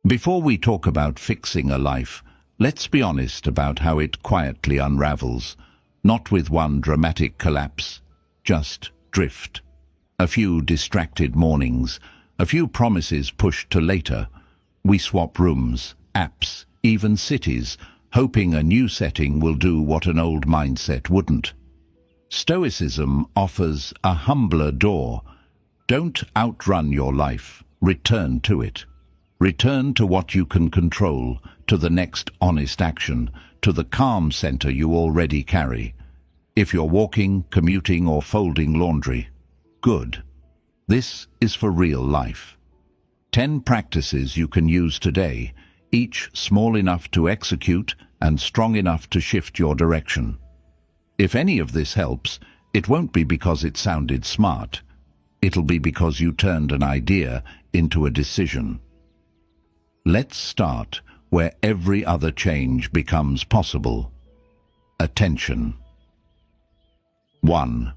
Before we talk about fixing a life, let's be honest about how it quietly unravels, not with one dramatic collapse, just drift. A few distracted mornings, a few promises pushed to later. We swap rooms, apps, even cities, hoping a new setting will do what an old mindset wouldn't. Stoicism offers a humbler door. Don't outrun your life, return to it. Return to what you can control, to the next honest action, to the calm center you already carry. If you're walking, commuting, or folding laundry, good. This is for real life. 10 practices you can use today, each small enough to execute and strong enough to shift your direction. If any of this helps, it won't be because it sounded smart. It'll be because you turned an idea into a decision. Let's start where every other change becomes possible. Attention. 1.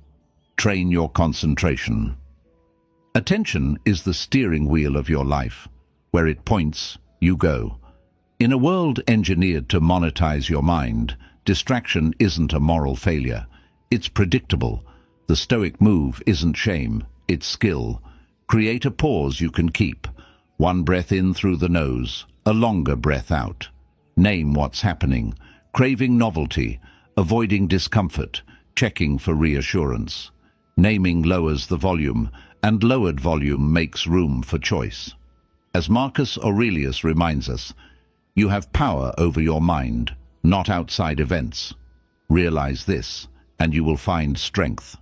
Train your concentration. Attention is the steering wheel of your life. Where it points, you go. In a world engineered to monetize your mind, distraction isn't a moral failure. It's predictable. The Stoic move isn't shame, it's skill. Create a pause you can keep. One breath in through the nose, a longer breath out. Name what's happening. Craving novelty, avoiding discomfort, checking for reassurance. Naming lowers the volume, and lowered volume makes room for choice. As Marcus Aurelius reminds us, you have power over your mind, not outside events. Realize this, and you will find strength.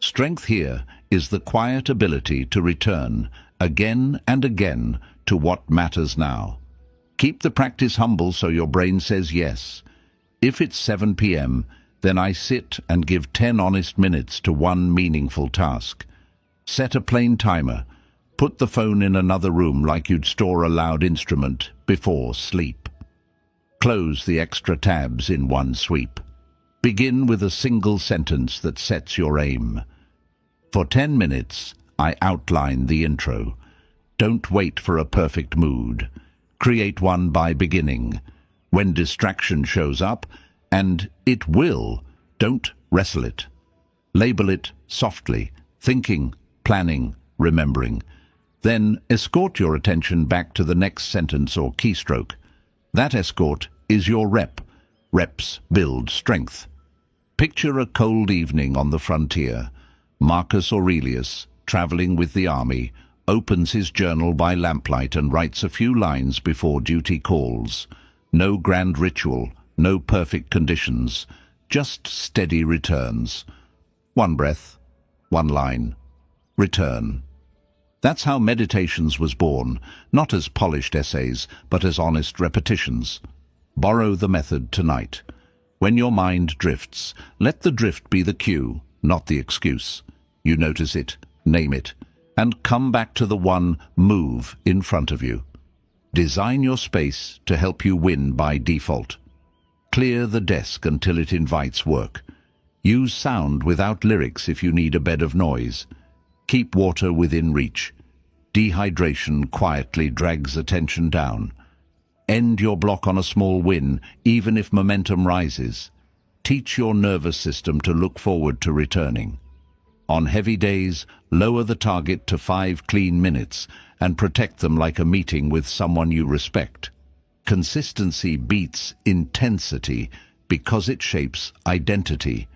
Strength here is the quiet ability to return, again and again, to what matters now. Keep the practice humble so your brain says yes. If it's 7 p.m., then I sit and give 10 honest minutes to one meaningful task. Set a plain timer. Put the phone in another room like you'd store a loud instrument before sleep. Close the extra tabs in one sweep. Begin with a single sentence that sets your aim. For 10 minutes, I outline the intro. Don't wait for a perfect mood. Create one by beginning. When distraction shows up, and it will, don't wrestle it. Label it softly, thinking, planning, remembering. Then escort your attention back to the next sentence or keystroke. That escort is your rep. Reps build strength. Picture a cold evening on the frontier. Marcus Aurelius, traveling with the army, opens his journal by lamplight and writes a few lines before duty calls. No grand ritual, no perfect conditions, just steady returns. One breath, one line, return. That's how Meditations was born, not as polished essays, but as honest repetitions. Borrow the method tonight. When your mind drifts, let the drift be the cue, not the excuse. You notice it, name it, and come back to the one move in front of you. Design your space to help you win by default. Clear the desk until it invites work. Use sound without lyrics if you need a bed of noise. Keep water within reach. Dehydration quietly drags attention down. End your block on a small win, even if momentum rises. Teach your nervous system to look forward to returning. On heavy days, lower the target to 5 clean minutes and protect them like a meeting with someone you respect. Consistency beats intensity because it shapes identity.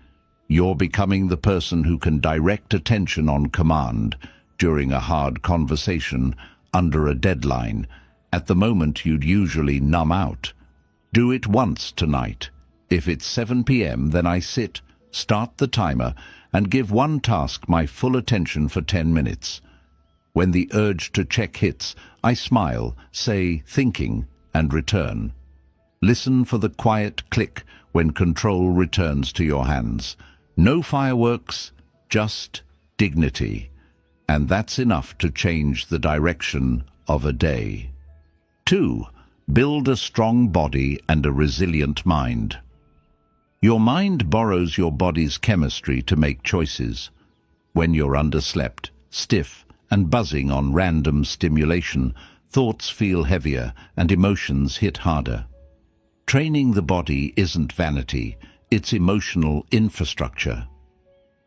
You're becoming the person who can direct attention on command during a hard conversation, under a deadline, at the moment you'd usually numb out. Do it once tonight. If it's 7 p.m., then I sit, start the timer, and give one task my full attention for 10 minutes. When the urge to check hits, I smile, say thinking, and return. Listen for the quiet click when control returns to your hands. No fireworks, just dignity. And that's enough to change the direction of a day. 2. Build a strong body and a resilient mind. Your mind borrows your body's chemistry to make choices. When you're underslept, stiff, and buzzing on random stimulation, thoughts feel heavier and emotions hit harder. Training the body isn't vanity, it's emotional infrastructure.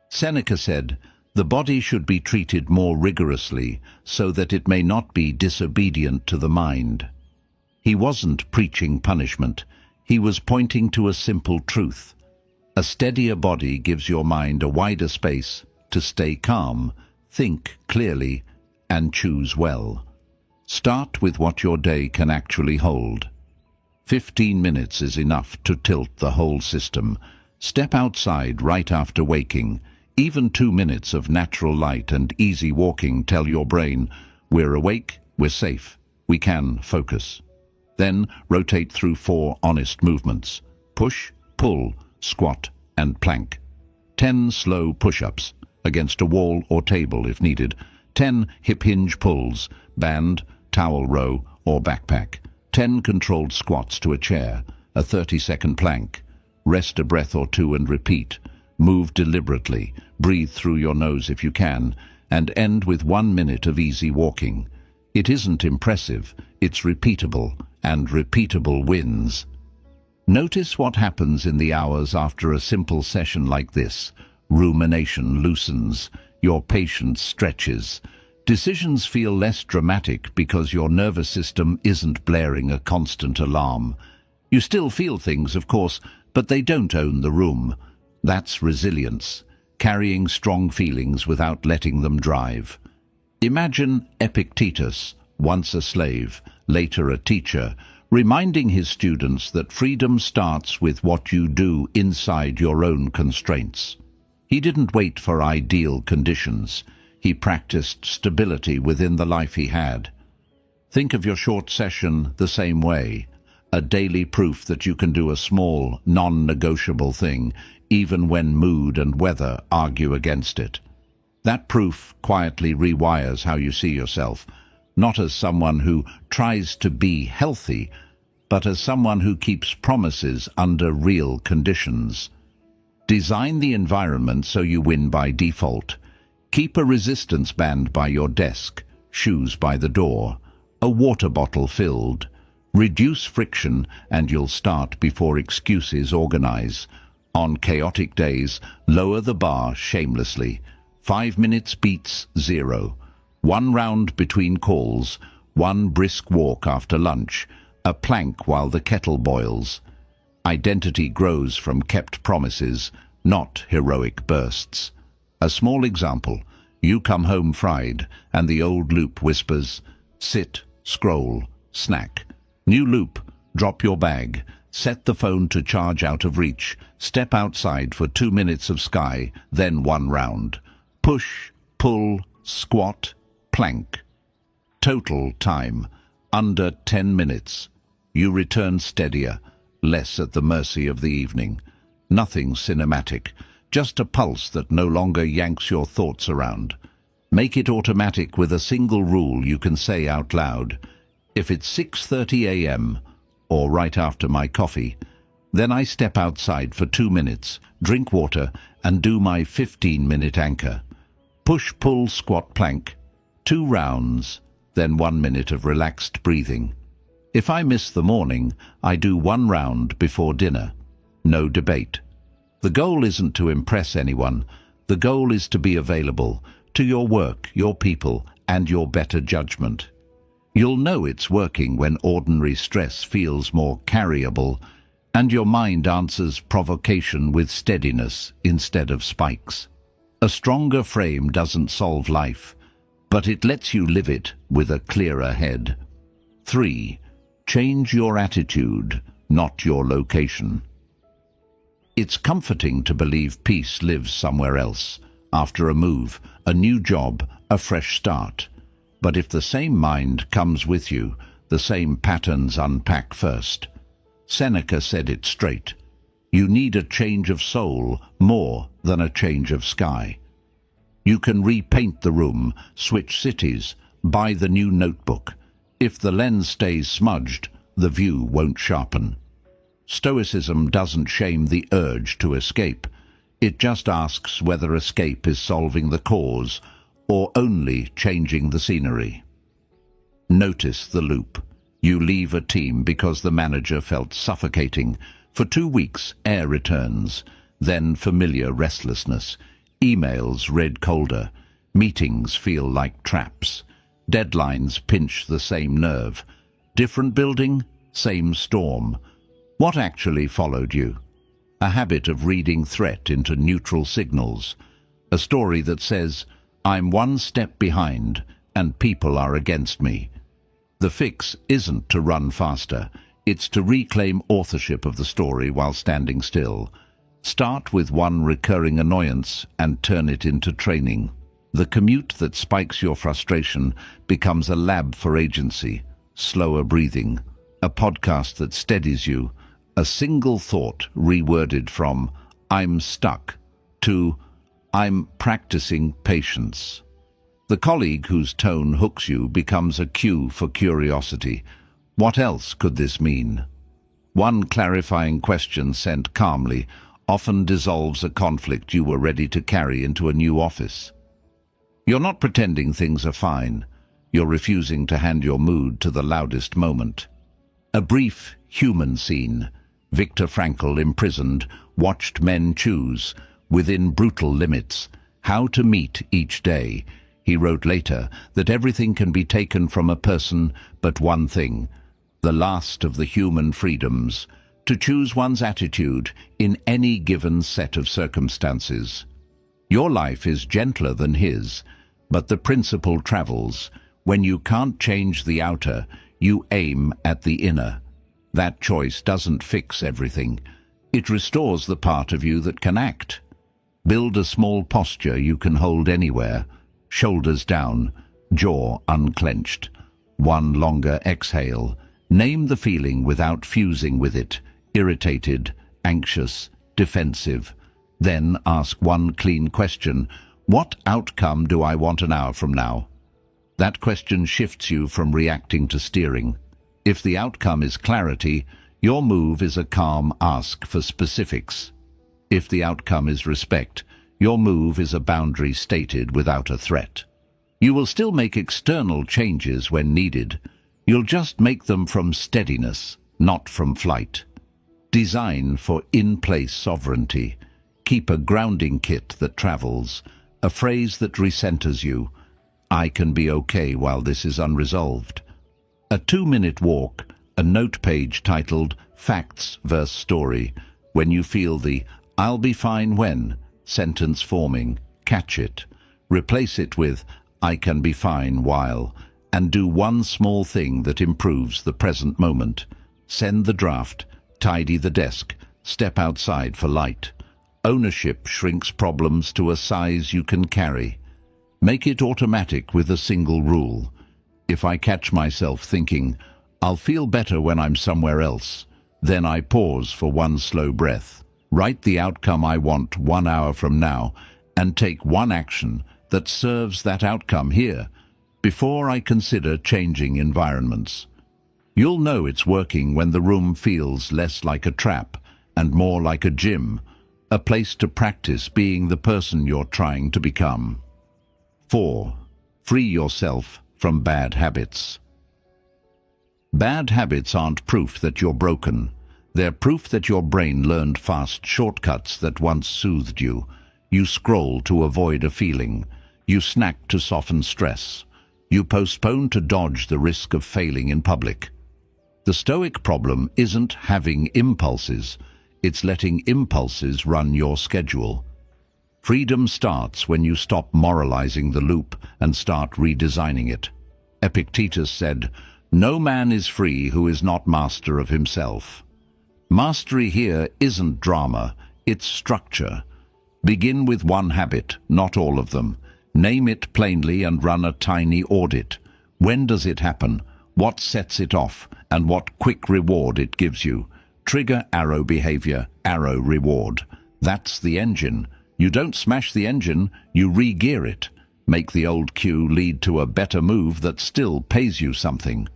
Seneca said, "The body should be treated more rigorously so that it may not be disobedient to the mind." He wasn't preaching punishment, he was pointing to a simple truth. A steadier body gives your mind a wider space to stay calm, think clearly, and choose well. Start with what your day can actually hold. 15 minutes is enough to tilt the whole system. Step outside right after waking. Even 2 minutes of natural light and easy walking tell your brain, we're awake, we're safe, we can focus. Then rotate through 4 honest movements. Push, pull, squat, and plank. 10 slow push-ups, against a wall or table if needed. 10 hip hinge pulls, band, towel row, or backpack. 10 controlled squats to a chair, a 30-second plank. Rest a breath or two and repeat. Move deliberately, breathe through your nose if you can, and end with 1 minute of easy walking. It isn't impressive, it's repeatable, and repeatable wins. Notice what happens in the hours after a simple session like this. Rumination loosens, your patience stretches. Decisions feel less dramatic because your nervous system isn't blaring a constant alarm. You still feel things, of course, but they don't own the room. That's resilience, carrying strong feelings without letting them drive. Imagine Epictetus, once a slave, later a teacher, reminding his students that freedom starts with what you do inside your own constraints. He didn't wait for ideal conditions. He practiced stability within the life he had. Think of your short session the same way, a daily proof that you can do a small, non-negotiable thing, even when mood and weather argue against it. That proof quietly rewires how you see yourself, not as someone who tries to be healthy, but as someone who keeps promises under real conditions. Design the environment so you win by default. Keep a resistance band by your desk, shoes by the door, a water bottle filled. Reduce friction and you'll start before excuses organize. On chaotic days, lower the bar shamelessly. 5 minutes beats 0. 1 round between calls, 1 brisk walk after lunch, a plank while the kettle boils. Identity grows from kept promises, not heroic bursts. A small example, you come home fried, and the old loop whispers, sit, scroll, snack. New loop, drop your bag, set the phone to charge out of reach, step outside for 2 minutes of sky, then 1 round. Push, pull, squat, plank. Total time, under 10 minutes. You return steadier, less at the mercy of the evening. Nothing cinematic, just a pulse that no longer yanks your thoughts around. Make it automatic with a single rule you can say out loud. If it's 6:30 a.m., or right after my coffee, then I step outside for 2 minutes, drink water, and do my 15-minute anchor. Push, pull, squat, plank. 2 rounds, then 1 minute of relaxed breathing. If I miss the morning, I do 1 round before dinner. No debate. The goal isn't to impress anyone. The goal is to be available to your work, your people, and your better judgment. You'll know it's working when ordinary stress feels more carryable and your mind answers provocation with steadiness instead of spikes. A stronger frame doesn't solve life, but it lets you live it with a clearer head. 3. Change your attitude, not your location. It's comforting to believe peace lives somewhere else, after a move, a new job, a fresh start. But if the same mind comes with you, the same patterns unpack first. Seneca said it straight. You need a change of soul more than a change of sky. You can repaint the room, switch cities, buy the new notebook. If the lens stays smudged, the view won't sharpen. Stoicism doesn't shame the urge to escape. It just asks whether escape is solving the cause or only changing the scenery. Notice the loop. You leave a team because the manager felt suffocating. For 2 weeks, air returns. Then familiar restlessness. Emails read colder. Meetings feel like traps. Deadlines pinch the same nerve. Different building, same storm. What actually followed you? A habit of reading threat into neutral signals. A story that says, I'm one step behind and people are against me. The fix isn't to run faster. It's to reclaim authorship of the story while standing still. Start with one recurring annoyance and turn it into training. The commute that spikes your frustration becomes a lab for agency. Slower breathing. A podcast that steadies you. A single thought reworded from I'm stuck to I'm practicing patience. The colleague whose tone hooks you becomes a cue for curiosity. What else could this mean? One clarifying question sent calmly often dissolves a conflict you were ready to carry into a new office. You're not pretending things are fine. You're refusing to hand your mood to the loudest moment. A brief human scene. Viktor Frankl, imprisoned, watched men choose, within brutal limits, how to meet each day. He wrote later that everything can be taken from a person but one thing, the last of the human freedoms, to choose one's attitude in any given set of circumstances. Your life is gentler than his, but the principle travels. When you can't change the outer, you aim at the inner. That choice doesn't fix everything. It restores the part of you that can act. Build a small posture you can hold anywhere. Shoulders down, jaw unclenched. One longer exhale. Name the feeling without fusing with it. Irritated, anxious, defensive. Then ask one clean question. What outcome do I want an hour from now? That question shifts you from reacting to steering. If the outcome is clarity, your move is a calm ask for specifics. If the outcome is respect, your move is a boundary stated without a threat. You will still make external changes when needed. You'll just make them from steadiness, not from flight. Design for in-place sovereignty. Keep a grounding kit that travels, a phrase that recenters you. I can be okay while this is unresolved. A 2-minute walk, a note page titled Facts vs. Story. When you feel the I'll be fine when sentence forming, catch it. Replace it with I can be fine while, and do one small thing that improves the present moment. Send the draft, tidy the desk, step outside for light. Ownership shrinks problems to a size you can carry. Make it automatic with a single rule. If I catch myself thinking, I'll feel better when I'm somewhere else, then I pause for one slow breath. Write the outcome I want 1 hour from now and take one action that serves that outcome here before I consider changing environments. You'll know it's working when the room feels less like a trap and more like a gym, a place to practice being the person you're trying to become. 4. Free yourself from bad habits. Bad habits aren't proof that you're broken. They're proof that your brain learned fast shortcuts that once soothed you. You scroll to avoid a feeling. You snack to soften stress. You postpone to dodge the risk of failing in public. The Stoic problem isn't having impulses. It's letting impulses run your schedule. Freedom starts when you stop moralizing the loop and start redesigning it. Epictetus said, "No man is free who is not master of himself." Mastery here isn't drama, it's structure. Begin with one habit, not all of them. Name it plainly and run a tiny audit. When does it happen? What sets it off? And what quick reward it gives you? Trigger arrow behavior, arrow reward. That's the engine. You don't smash the engine, you re-gear it. Make the old cue lead to a better move that still pays you something.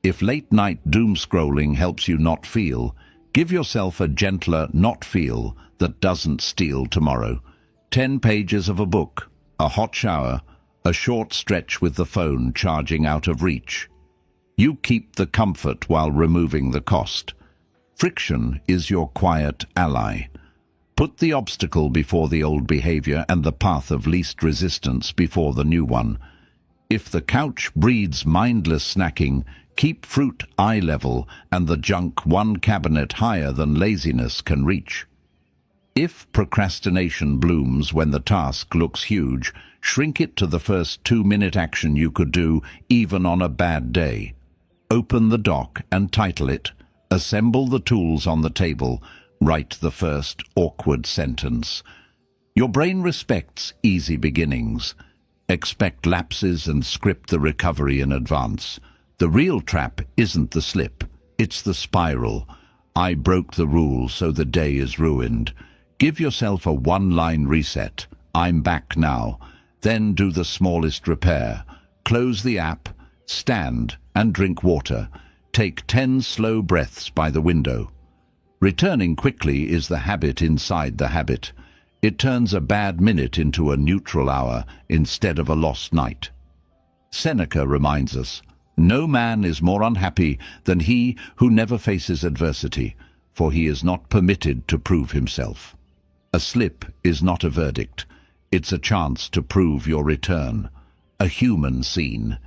If late-night doom scrolling helps you not feel, give yourself a gentler not feel that doesn't steal tomorrow. 10 pages of a book, a hot shower, a short stretch with the phone charging out of reach. You keep the comfort while removing the cost. Friction is your quiet ally. Put the obstacle before the old behavior and the path of least resistance before the new one. If the couch breeds mindless snacking, keep fruit eye level and the junk one cabinet higher than laziness can reach. If procrastination blooms when the task looks huge, shrink it to the first 2-minute action you could do even on a bad day. Open the doc and title it. Assemble the tools on the table. Write the first awkward sentence. Your brain respects easy beginnings. Expect lapses and script the recovery in advance. The real trap isn't the slip, it's the spiral. I broke the rule, so the day is ruined. Give yourself a one-line reset. I'm back now. Then do the smallest repair. Close the app, stand and drink water. Take 10 slow breaths by the window. Returning quickly is the habit inside the habit. It turns a bad minute into a neutral hour instead of a lost night. Seneca reminds us, no man is more unhappy than he who never faces adversity, for he is not permitted to prove himself. A slip is not a verdict. It's a chance to prove your return. A human scene.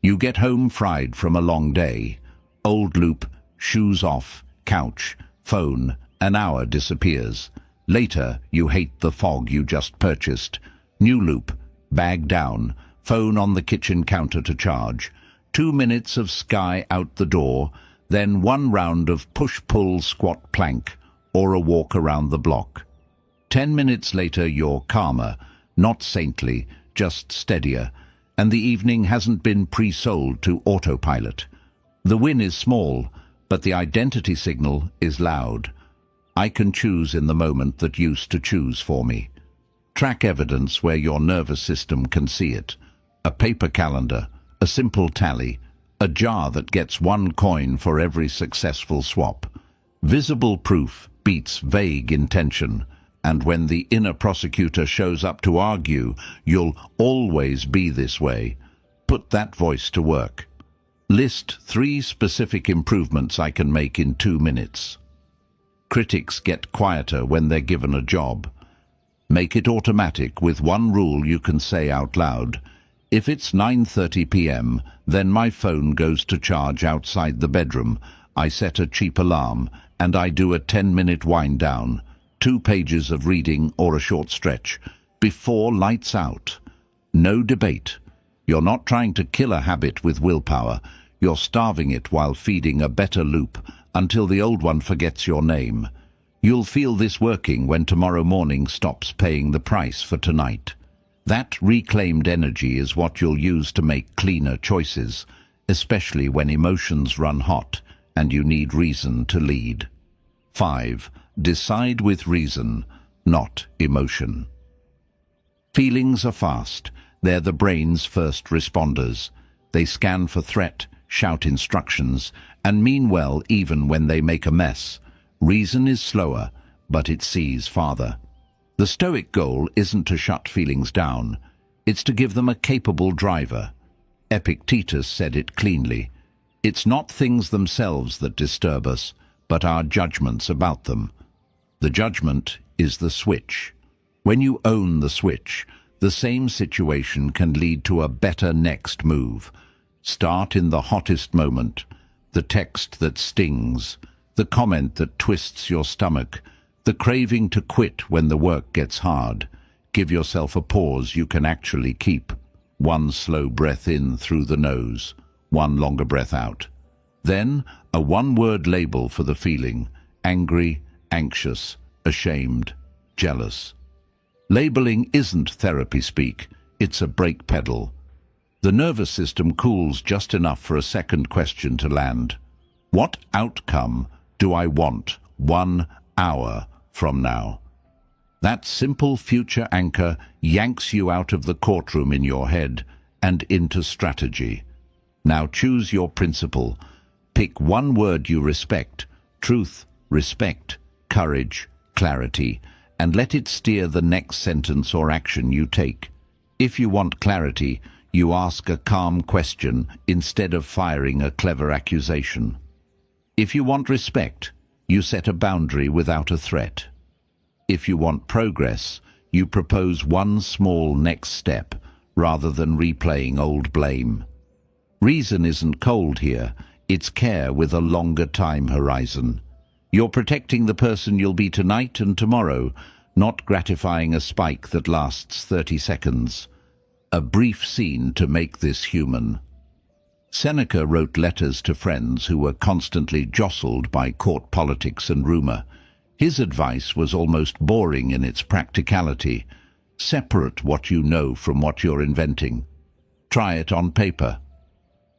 You get home fried from a long day. Old loop, shoes off, couch, phone, an hour disappears. Later, you hate the fog you just purchased. New loop, bag down, phone on the kitchen counter to charge. 2 minutes of sky out the door, then 1 round of push-pull squat plank, or a walk around the block. 10 minutes later, you're calmer, not saintly, just steadier, and the evening hasn't been pre-sold to autopilot. The win is small, but the identity signal is loud. I can choose in the moment that used to choose for me. Track evidence where your nervous system can see it. A paper calendar, a simple tally, a jar that gets 1 coin for every successful swap. Visible proof beats vague intention, and when the inner prosecutor shows up to argue, you'll always be this way. Put that voice to work. List 3 specific improvements I can make in 2 minutes. Critics get quieter when they're given a job. Make it automatic with 1 rule you can say out loud. If it's 9:30 p.m., then my phone goes to charge outside the bedroom. I set a cheap alarm, and I do a 10-minute wind down, 2 pages of reading or a short stretch, before lights out. No debate. You're not trying to kill a habit with willpower. You're starving it while feeding a better loop until the old one forgets your name. You'll feel this working when tomorrow morning stops paying the price for tonight. That reclaimed energy is what you'll use to make cleaner choices, especially when emotions run hot and you need reason to lead. 5. Decide with reason, not emotion. Feelings are fast. They're the brain's first responders. They scan for threat, shout instructions, and mean well even when they make a mess. Reason is slower, but it sees farther. The Stoic goal isn't to shut feelings down. It's to give them a capable driver. Epictetus said it cleanly. It's not things themselves that disturb us, but our judgments about them. The judgment is the switch. When you own the switch, the same situation can lead to a better next move. Start in the hottest moment, the text that stings, the comment that twists your stomach, the craving to quit when the work gets hard. Give yourself a pause you can actually keep. 1 slow breath in through the nose, 1 longer breath out. Then a 1-word label for the feeling: angry, anxious, ashamed, jealous. Labeling isn't therapy speak, it's a brake pedal. The nervous system cools just enough for a second question to land. What outcome do I want 1 hour from now? That simple future anchor yanks you out of the courtroom in your head and into strategy. Now choose your principle. Pick 1 word you respect: truth, respect, courage, clarity, and let it steer the next sentence or action you take. If you want clarity, you ask a calm question instead of firing a clever accusation. If you want respect, you set a boundary without a threat. If you want progress, you propose one small next step rather than replaying old blame. Reason isn't cold here, it's care with a longer time horizon. You're protecting the person you'll be tonight and tomorrow, not gratifying a spike that lasts 30 seconds. A brief scene to make this human. Seneca wrote letters to friends who were constantly jostled by court politics and rumor. His advice was almost boring in its practicality. Separate what you know from what you're inventing. Try it on paper.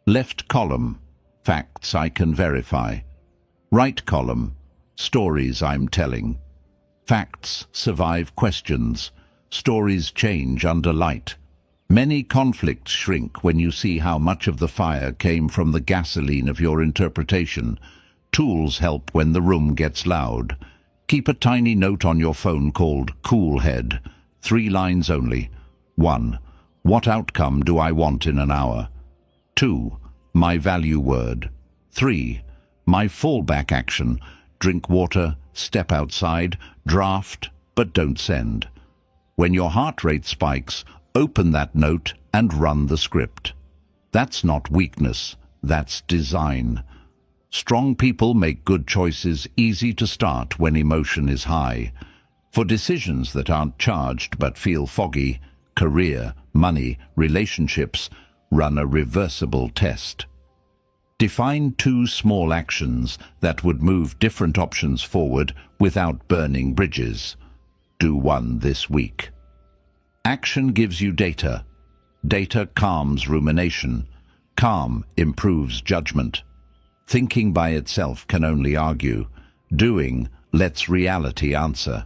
Left column, facts I can verify. Right column, stories I'm telling. Facts survive questions. Stories change under light. Many conflicts shrink when you see how much of the fire came from the gasoline of your interpretation. Tools help when the room gets loud. Keep a tiny note on your phone called Cool Head. 3 lines only. 1. What outcome do I want in an hour? 2. My value word. 3. My fallback action. Drink water, step outside, draft, but don't send. When your heart rate spikes, open that note and run the script. That's not weakness, that's design. Strong people make good choices easy to start when emotion is high. For decisions that aren't charged but feel foggy, career, money, relationships, run a reversible test. Define 2 small actions that would move different options forward without burning bridges. Do one this week. Action gives you data. Data calms rumination. Calm improves judgment. Thinking by itself can only argue. Doing lets reality answer.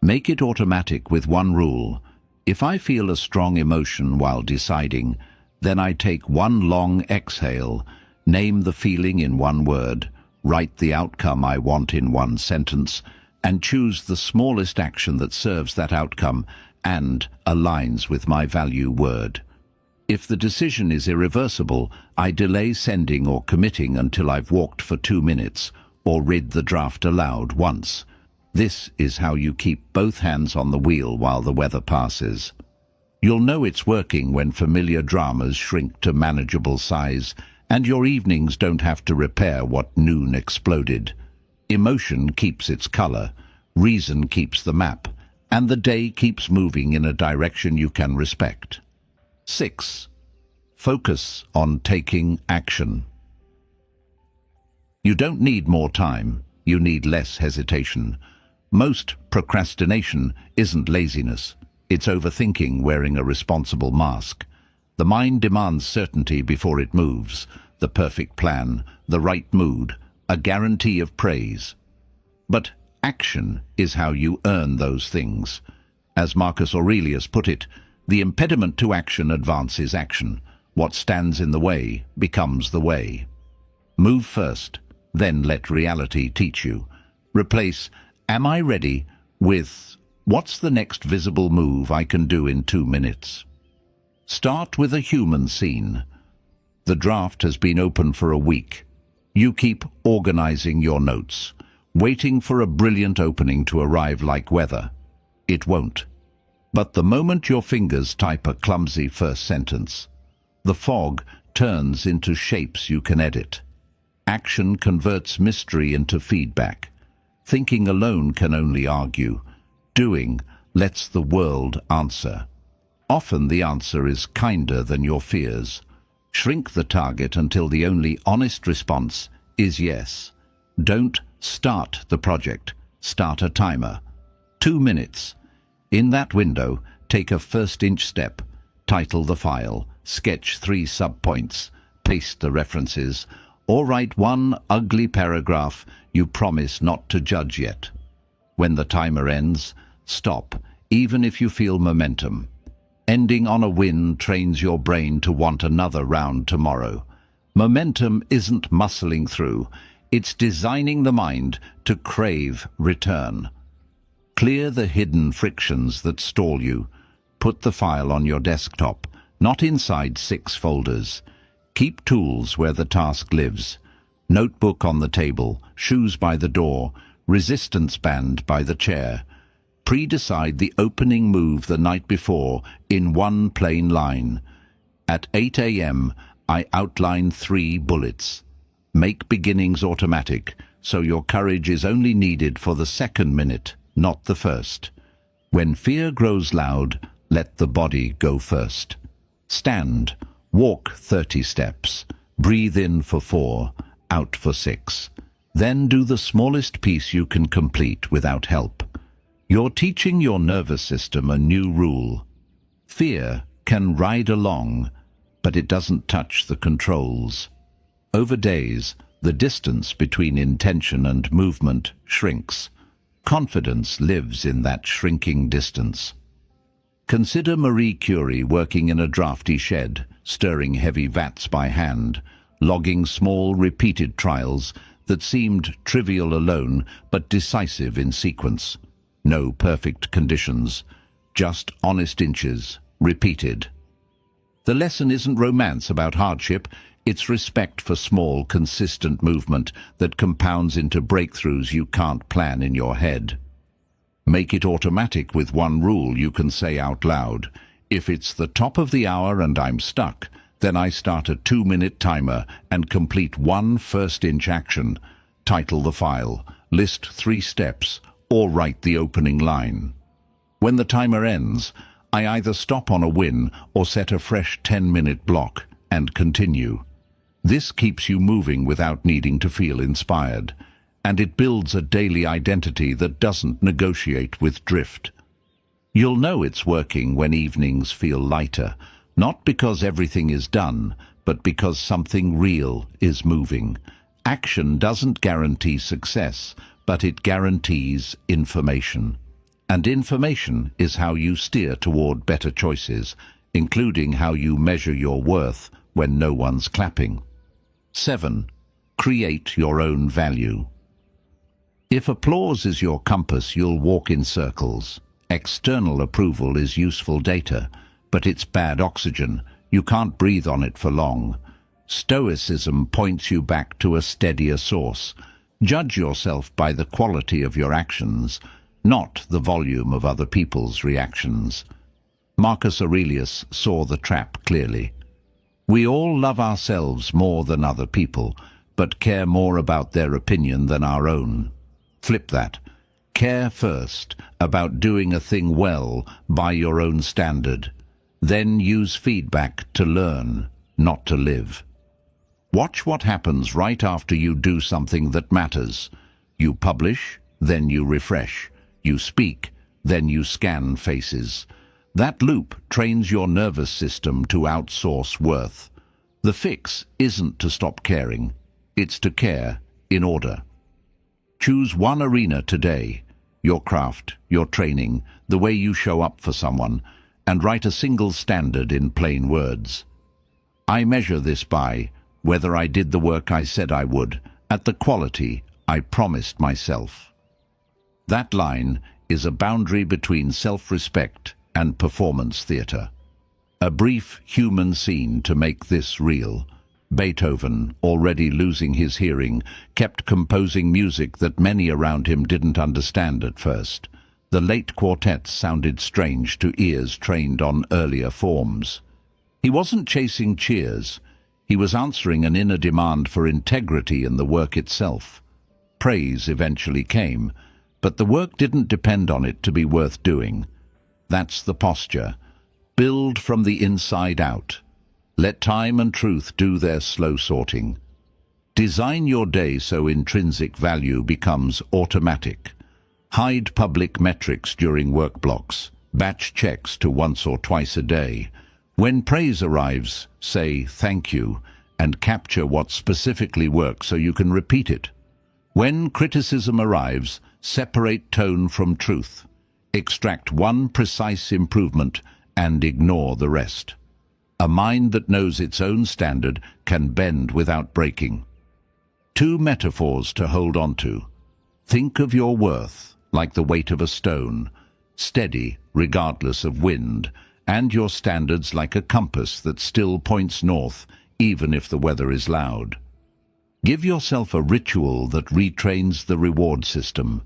Make it automatic with one rule. If I feel a strong emotion while deciding, then I take one long exhale, name the feeling in one word, write the outcome I want in one sentence, and choose the smallest action that serves that outcome and aligns with my value word. If the decision is irreversible, I delay sending or committing until I've walked for 2 minutes or read the draft aloud once. This is how you keep both hands on the wheel while the weather passes. You'll know it's working when familiar dramas shrink to manageable size and your evenings don't have to repair what noon exploded. Emotion keeps its color, reason keeps the map, and the day keeps moving in a direction you can respect. 6. Focus on taking action. You don't need more time, you need less hesitation. Most procrastination isn't laziness, it's overthinking wearing a responsible mask. The mind demands certainty before it moves, the perfect plan, the right mood, a guarantee of praise. But action is how you earn those things. As Marcus Aurelius put it, the impediment to action advances action. What stands in the way becomes the way. Move first, then let reality teach you. Replace, am I ready, with, what's the next visible move I can do in 2 minutes? Start with a human scene. The draft has been open for a week. You keep organizing your notes, waiting for a brilliant opening to arrive like weather. It won't. But the moment your fingers type a clumsy first sentence, the fog turns into shapes you can edit. Action converts mystery into feedback. Thinking alone can only argue. Doing lets the world answer. Often the answer is kinder than your fears. Shrink the target until the only honest response is yes. Don't start the project. Start a timer. 2 minutes. In that window, take a first-inch step. Title the file, sketch 3 subpoints, paste the references, or write one ugly paragraph you promise not to judge yet. When the timer ends, stop, even if you feel momentum. Ending on a win trains your brain to want another round tomorrow. Momentum isn't muscling through, it's designing the mind to crave return. Clear the hidden frictions that stall you. Put the file on your desktop, not inside 6 folders. Keep tools where the task lives. Notebook on the table, shoes by the door, resistance band by the chair. Pre-decide the opening move the night before in one plain line. At 8 a.m., I outline 3 bullets. Make beginnings automatic, so your courage is only needed for the second minute, not the first. When fear grows loud, let the body go first. Stand, walk 30 steps, breathe in for 4, out for 6. Then do the smallest piece you can complete without help. You're teaching your nervous system a new rule. Fear can ride along, but it doesn't touch the controls. Over days, the distance between intention and movement shrinks. Confidence lives in that shrinking distance. Consider Marie Curie working in a drafty shed, stirring heavy vats by hand, logging small repeated trials that seemed trivial alone but decisive in sequence. No perfect conditions, just honest inches, repeated. The lesson isn't romance about hardship, it's respect for small, consistent movement that compounds into breakthroughs you can't plan in your head. Make it automatic with one rule you can say out loud. If it's the top of the hour and I'm stuck, then I start a 2-minute timer and complete one first-inch action. Title the file, list 3 steps, or write the opening line. When the timer ends, I either stop on a win or set a fresh 10-minute block and continue. This keeps you moving without needing to feel inspired, and it builds a daily identity that doesn't negotiate with drift. You'll know it's working when evenings feel lighter, not because everything is done, but because something real is moving. Action doesn't guarantee success, but it guarantees information. And information is how you steer toward better choices, including how you measure your worth when no one's clapping. 7. Create your own value. If applause is your compass, you'll walk in circles. External approval is useful data, but it's bad oxygen. You can't breathe on it for long. Stoicism points you back to a steadier source. Judge yourself by the quality of your actions, not the volume of other people's reactions. Marcus Aurelius saw the trap clearly. We all love ourselves more than other people, but care more about their opinion than our own. Flip that. Care first about doing a thing well by your own standard. Then use feedback to learn, not to live. Watch what happens right after you do something that matters. You publish, then you refresh. You speak, then you scan faces. That loop trains your nervous system to outsource worth. The fix isn't to stop caring. It's to care in order. Choose one arena today, your craft, your training, the way you show up for someone, and write a single standard in plain words. I measure this by whether I did the work I said I would, at the quality I promised myself. That line is a boundary between self-respect and performance theatre. A brief human scene to make this real. Beethoven, already losing his hearing, kept composing music that many around him didn't understand at first. The late quartets sounded strange to ears trained on earlier forms. He wasn't chasing cheers. He was answering an inner demand for integrity in the work itself. Praise eventually came, but the work didn't depend on it to be worth doing. That's the posture. Build from the inside out. Let time and truth do their slow sorting. Design your day so intrinsic value becomes automatic. Hide public metrics during work blocks. Batch checks to once or twice a day. When praise arrives, say thank you and capture what specifically works so you can repeat it. When criticism arrives, separate tone from truth. Extract one precise improvement and ignore the rest. A mind that knows its own standard can bend without breaking. 2 metaphors to hold on to. Think of your worth like the weight of a stone, steady regardless of wind, and your standards like a compass that still points north, even if the weather is loud. Give yourself a ritual that retrains the reward system.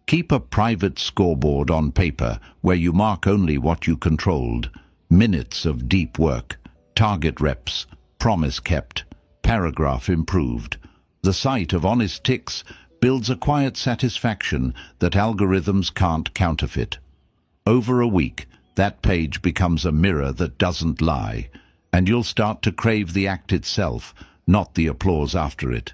Keep a private scoreboard on paper where you mark only what you controlled: minutes of deep work, target reps, promise kept, paragraph improved. The sight of honest ticks builds a quiet satisfaction that algorithms can't counterfeit. Over a week, that page becomes a mirror that doesn't lie, and you'll start to crave the act itself, not the applause after it.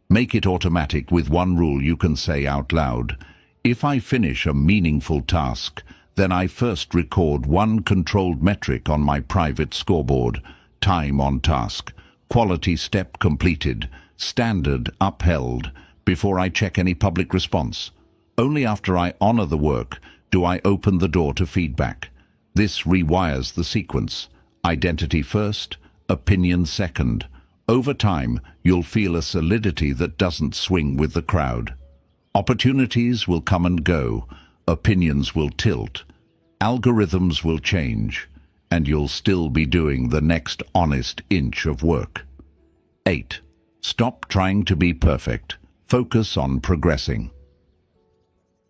Make it automatic with one rule you can say out loud: if I finish a meaningful task, then I first record one controlled metric on my private scoreboard: time on task, quality step completed, standard upheld, before I check any public response. Only after I honor the work do I open the door to feedback. This rewires the sequence: identity first, opinion second. Over time, you'll feel a solidity that doesn't swing with the crowd. Opportunities will come and go, opinions will tilt, algorithms will change, and you'll still be doing the next honest inch of work. 8. Stop trying to be perfect. Focus on progressing.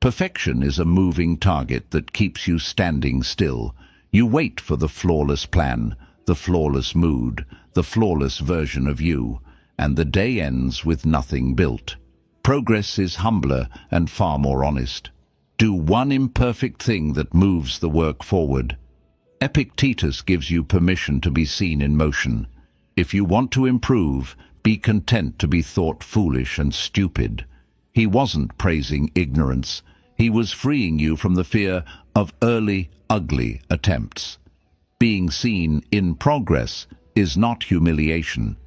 Perfection is a moving target that keeps you standing still. You wait for the flawless plan, the flawless mood, the flawless version of you, and the day ends with nothing built. Progress is humbler and far more honest. Do one imperfect thing that moves the work forward. Epictetus gives you permission to be seen in motion. If you want to improve, be content to be thought foolish and stupid. He wasn't praising ignorance. He was freeing you from the fear of early, ugly attempts. Being seen in progress is not humiliation.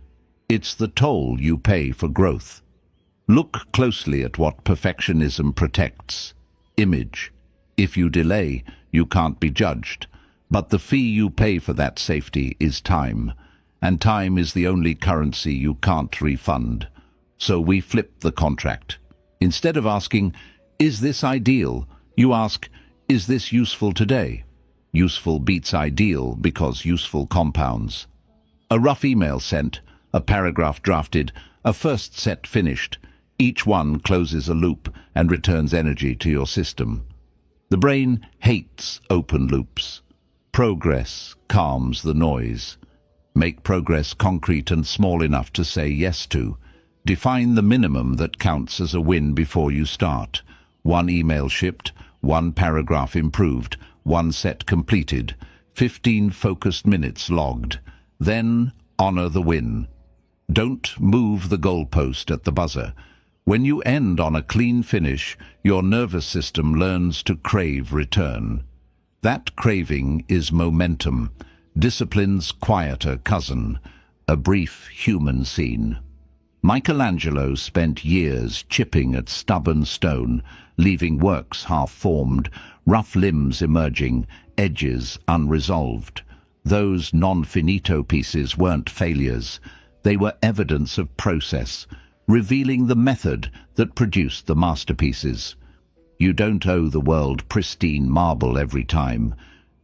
It's the toll you pay for growth. Look closely at what perfectionism protects: image. If you delay, you can't be judged. But the fee you pay for that safety is time, and time is the only currency you can't refund. So we flip the contract. Instead of asking, "Is this ideal?" you ask, "Is this useful today?" Useful beats ideal because useful compounds. A rough email sent, a paragraph drafted, a first set finished. Each one closes a loop and returns energy to your system. The brain hates open loops. Progress calms the noise. Make progress concrete and small enough to say yes to. Define the minimum that counts as a win before you start. One email shipped, one paragraph improved, one set completed, 15 focused minutes logged. Then honor the win. Don't move the goalpost at the buzzer. When you end on a clean finish, your nervous system learns to crave return. That craving is momentum, discipline's quieter cousin, a brief human scene. Michelangelo spent years chipping at stubborn stone, leaving works half-formed, rough limbs emerging, edges unresolved. Those non-finito pieces weren't failures. They were evidence of process, revealing the method that produced the masterpieces. You don't owe the world pristine marble every time.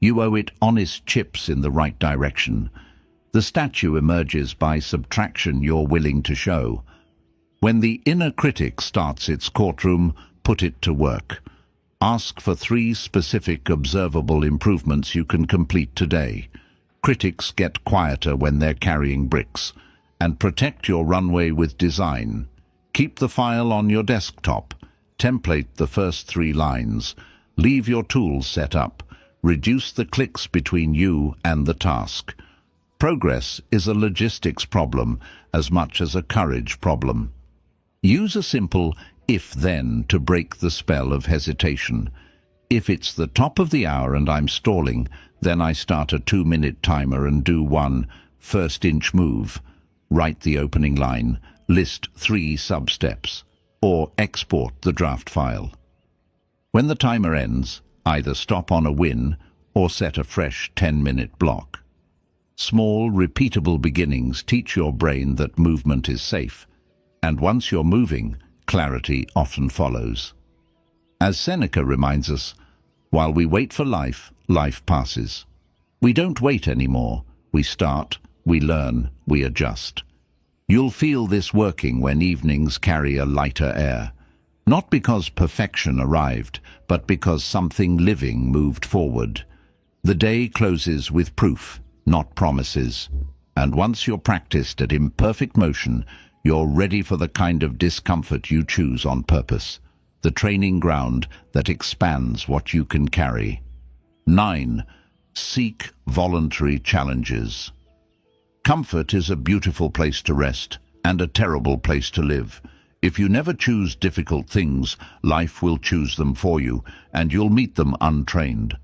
You owe it honest chips in the right direction. The statue emerges by subtraction you're willing to show. When the inner critic starts its courtroom, put it to work. Ask for 3 specific observable improvements you can complete today. Critics get quieter when they're carrying bricks. And protect your runway with design. Keep the file on your desktop. Template the first 3 lines. Leave your tools set up. Reduce the clicks between you and the task. Progress is a logistics problem as much as a courage problem. Use a simple if-then to break the spell of hesitation. If it's the top of the hour and I'm stalling, then I start a 2-minute timer and do one first-inch move. Write the opening line, list 3 sub-steps, or export the draft file. When the timer ends, either stop on a win or set a fresh 10-minute block. Small, repeatable beginnings teach your brain that movement is safe, and once you're moving, clarity often follows. As Seneca reminds us, while we wait for life, life passes. We don't wait anymore. We start, we learn, we adjust. You'll feel this working when evenings carry a lighter air. Not because perfection arrived, but because something living moved forward. The day closes with proof, not promises. And once you're practiced at imperfect motion, you're ready for the kind of discomfort you choose on purpose. The training ground that expands what you can carry. 9. Seek voluntary challenges. Comfort is a beautiful place to rest and a terrible place to live. If you never choose difficult things, life will choose them for you, and you'll meet them untrained.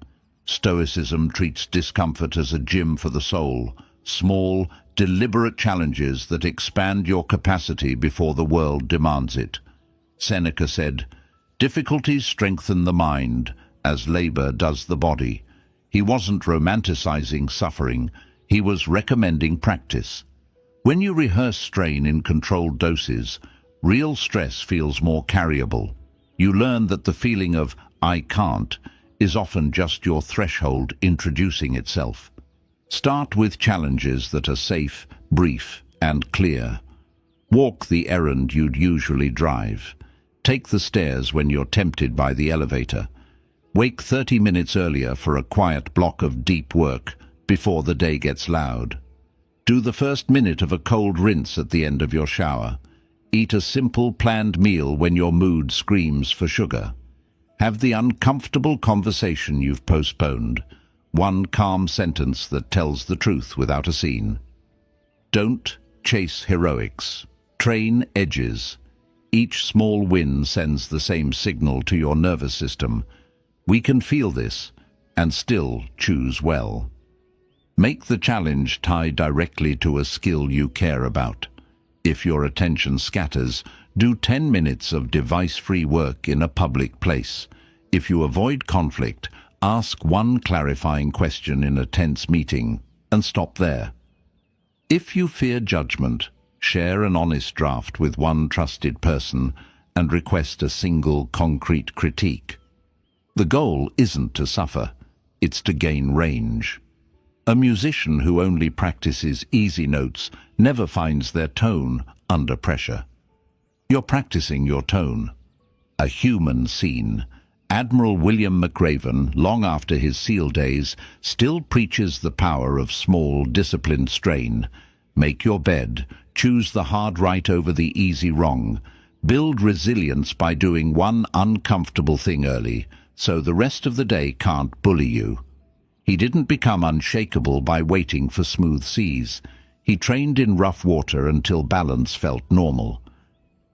Stoicism treats discomfort as a gym for the soul. Small, deliberate challenges that expand your capacity before the world demands it. Seneca said, "Difficulties strengthen the mind, as labor does the body." He wasn't romanticizing suffering, he was recommending practice. When you rehearse strain in controlled doses, real stress feels more carryable. You learn that the feeling of "I can't" is often just your threshold introducing itself. Start with challenges that are safe, brief, and clear. Walk the errand you'd usually drive. Take the stairs when you're tempted by the elevator. Wake 30 minutes earlier for a quiet block of deep work before the day gets loud. Do the first minute of a cold rinse at the end of your shower. Eat a simple, planned meal when your mood screams for sugar. Have the uncomfortable conversation you've postponed. One calm sentence that tells the truth without a scene. Don't chase heroics. Train edges. Each small win sends the same signal to your nervous system. We can feel this and still choose well. Make the challenge tie directly to a skill you care about. If your attention scatters, do 10 minutes of device-free work in a public place. If you avoid conflict, ask one clarifying question in a tense meeting and stop there. If you fear judgment, share an honest draft with one trusted person and request a single concrete critique. The goal isn't to suffer, it's to gain range. A musician who only practices easy notes never finds their tone under pressure. You're practicing your tone. A human scene. Admiral William McRaven, long after his SEAL days, still preaches the power of small, disciplined strain. Make your bed. Choose the hard right over the easy wrong. Build resilience by doing one uncomfortable thing early, so the rest of the day can't bully you. He didn't become unshakable by waiting for smooth seas. He trained in rough water until balance felt normal.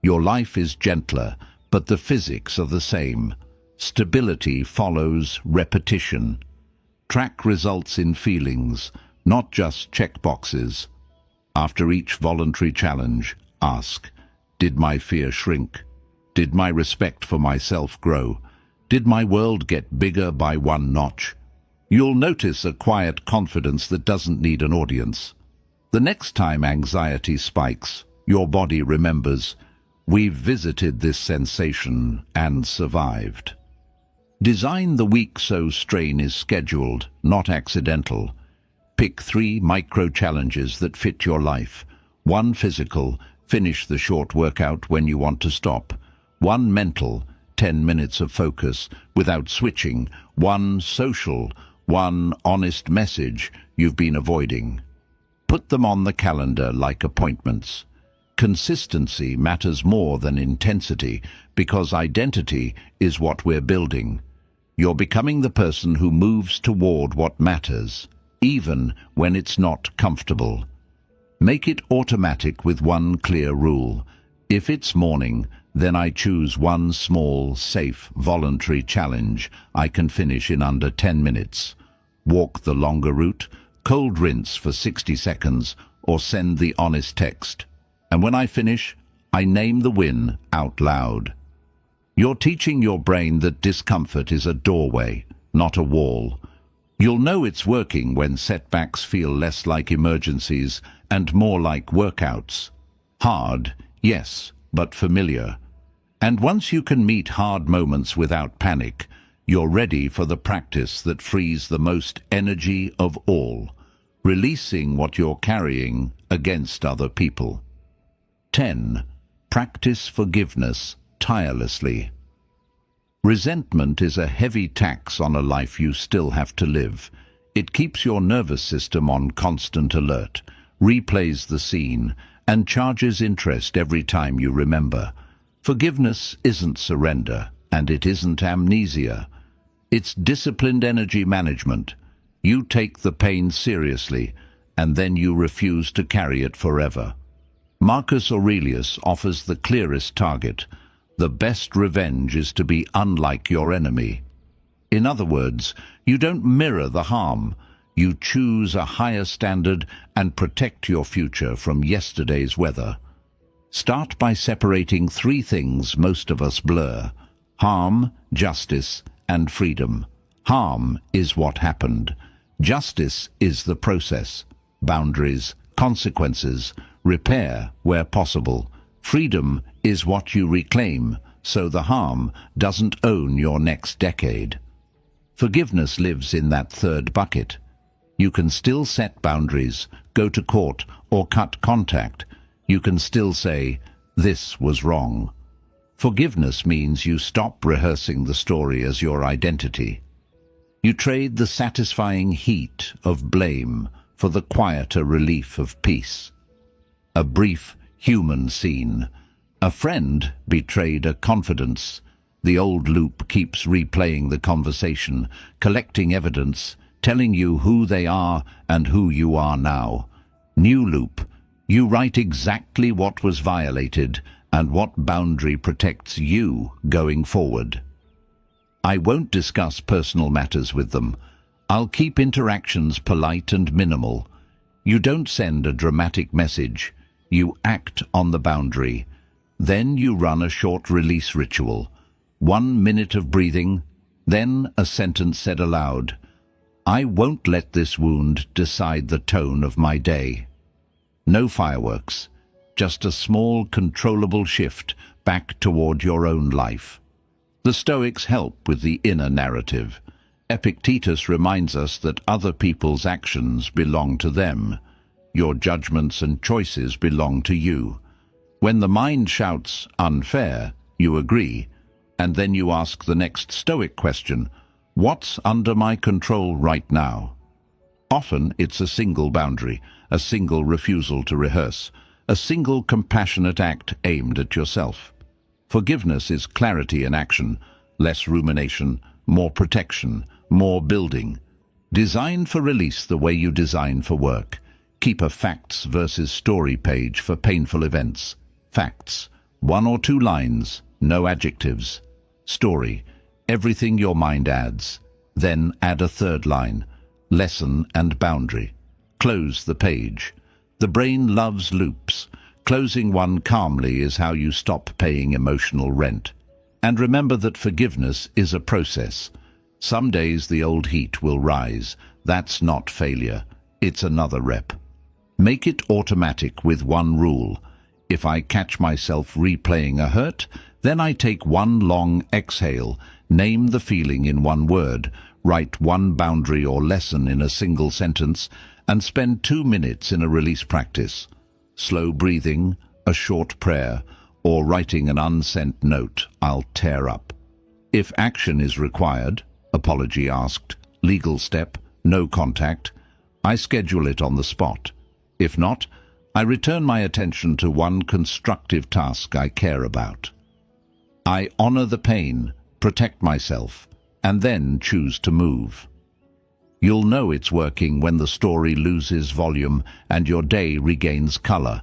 Your life is gentler, but the physics are the same. Stability follows repetition. Track results in feelings, not just checkboxes. After each voluntary challenge, ask, did my fear shrink? Did my respect for myself grow? Did my world get bigger by one notch? You'll notice a quiet confidence that doesn't need an audience. The next time anxiety spikes, your body remembers, we've visited this sensation and survived. Design the week so strain is scheduled, not accidental. Pick 3 micro-challenges that fit your life. 1 physical, finish the short workout when you want to stop. 1 mental, 10 minutes of focus without switching. 1 social, 1 honest message you've been avoiding. Put them on the calendar like appointments. Consistency matters more than intensity because identity is what we're building. You're becoming the person who moves toward what matters, even when it's not comfortable. Make it automatic with one clear rule. If it's morning, then I choose 1 small, safe, voluntary challenge I can finish in under 10 minutes. Walk the longer route, cold rinse for 60 seconds, or send the honest text. And when I finish, I name the win out loud. You're teaching your brain that discomfort is a doorway, not a wall. You'll know it's working when setbacks feel less like emergencies and more like workouts. Hard, yes, but familiar. And once you can meet hard moments without panic, you're ready for the practice that frees the most energy of all, releasing what you're carrying against other people. 10. Practice forgiveness tirelessly. Resentment is a heavy tax on a life you still have to live. It keeps your nervous system on constant alert, replays the scene, and charges interest every time you remember. Forgiveness isn't surrender, and it isn't amnesia. It's disciplined energy management. You take the pain seriously, and then you refuse to carry it forever. Marcus Aurelius offers the clearest target. The best revenge is to be unlike your enemy. In other words, you don't mirror the harm. You choose a higher standard and protect your future from yesterday's weather. Start by separating 3 things most of us blur: harm, justice, and freedom. Harm is what happened. Justice is the process. Boundaries, consequences, repair where possible. Freedom is what you reclaim, so the harm doesn't own your next decade. Forgiveness lives in that 3rd bucket. You can still set boundaries, go to court, or cut contact. You can still say, "This was wrong." Forgiveness means you stop rehearsing the story as your identity. You trade the satisfying heat of blame for the quieter relief of peace. A brief, human scene. A friend betrayed a confidence. The old loop keeps replaying the conversation, collecting evidence, telling you who they are and who you are now. New loop. You write exactly what was violated and what boundary protects you going forward. I won't discuss personal matters with them. I'll keep interactions polite and minimal. You don't send a dramatic message. You act on the boundary. Then you run a short release ritual. 1 minute of breathing, then a sentence said aloud. I won't let this wound decide the tone of my day. No fireworks, just a small controllable shift back toward your own life. The Stoics help with the inner narrative. Epictetus reminds us that other people's actions belong to them. Your judgments and choices belong to you. When the mind shouts unfair, you agree, and then you ask the next Stoic question, what's under my control right now? Often it's a single boundary, a single refusal to rehearse, a single compassionate act aimed at yourself. Forgiveness is clarity in action, less rumination, more protection, more building. Design for release the way you design for work. Keep a facts versus story page for painful events. Facts, 1 or 2 lines, no adjectives. Story, everything your mind adds. Then add a 3rd line, lesson and boundary. Close the page. The brain loves loops. Closing one calmly is how you stop paying emotional rent. And remember that forgiveness is a process. Some days the old heat will rise. That's not failure. It's another rep. Make it automatic with one rule. If I catch myself replaying a hurt, then I take one long exhale, name the feeling in one word, write one boundary or lesson in a single sentence, and spend 2 minutes in a release practice. Slow breathing, a short prayer, or writing an unsent note, I'll tear up. If action is required, apology asked, legal step, no contact, I schedule it on the spot. If not, I return my attention to one constructive task I care about. I honor the pain, protect myself, and then choose to move. You'll know it's working when the story loses volume and your day regains color.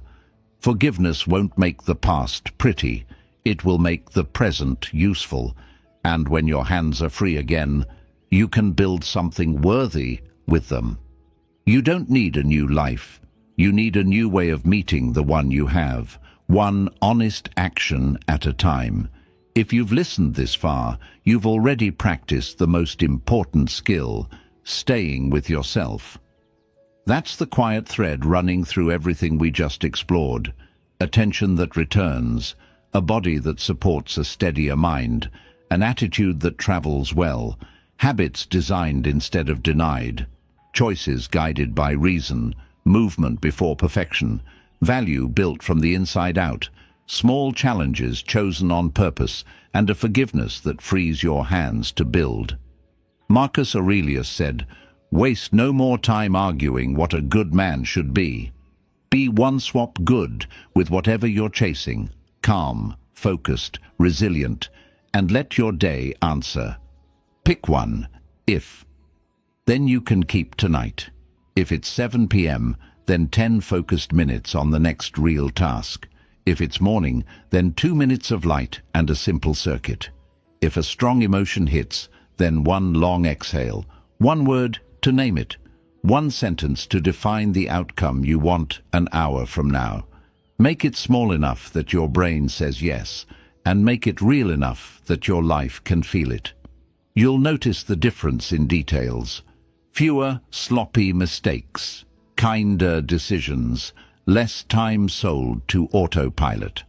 Forgiveness won't make the past pretty, it will make the present useful, and when your hands are free again, you can build something worthy with them. You don't need a new life. You need a new way of meeting the one you have, one honest action at a time. If you've listened this far, you've already practiced the most important skill, staying with yourself. That's the quiet thread running through everything we just explored. Attention that returns, a body that supports a steadier mind, an attitude that travels well, habits designed instead of denied, choices guided by reason, movement before perfection, value built from the inside out, small challenges chosen on purpose, and a forgiveness that frees your hands to build. Marcus Aurelius said, "Waste no more time arguing what a good man should be. Be one swap good with whatever you're chasing, calm, focused, resilient, and let your day answer. Pick one, if. Then you can keep tonight. If it's 7 p.m., then 10 focused minutes on the next real task. If it's morning, then 2 minutes of light and a simple circuit. If a strong emotion hits, then one long exhale, one word to name it, one sentence to define the outcome you want an hour from now. Make it small enough that your brain says yes, and make it real enough that your life can feel it. You'll notice the difference in details. Fewer sloppy mistakes, kinder decisions, less time sold to autopilot.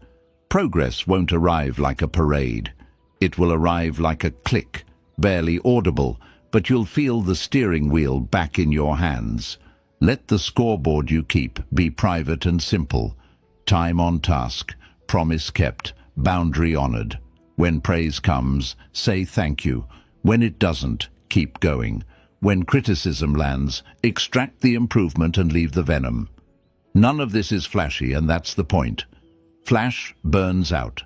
Progress won't arrive like a parade. It will arrive like a click, barely audible, but you'll feel the steering wheel back in your hands. Let the scoreboard you keep be private and simple. Time on task, promise kept, boundary honored. When praise comes, say thank you. When it doesn't, keep going. When criticism lands, extract the improvement and leave the venom. None of this is flashy, and that's the point. Flash burns out.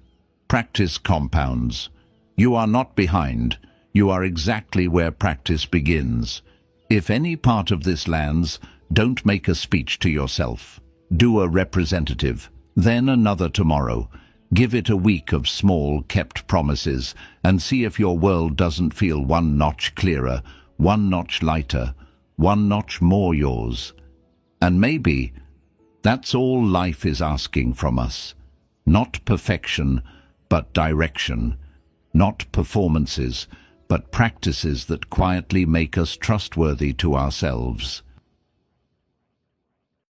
Practice compounds. You are not behind. You are exactly where practice begins. If any part of this lands, don't make a speech to yourself. Do a representative, then another tomorrow. Give it a week of small, kept promises, and see if your world doesn't feel one notch clearer, one notch lighter, one notch more yours. And maybe that's all life is asking from us. Not perfection, but direction. Not performances, but practices that quietly make us trustworthy to ourselves.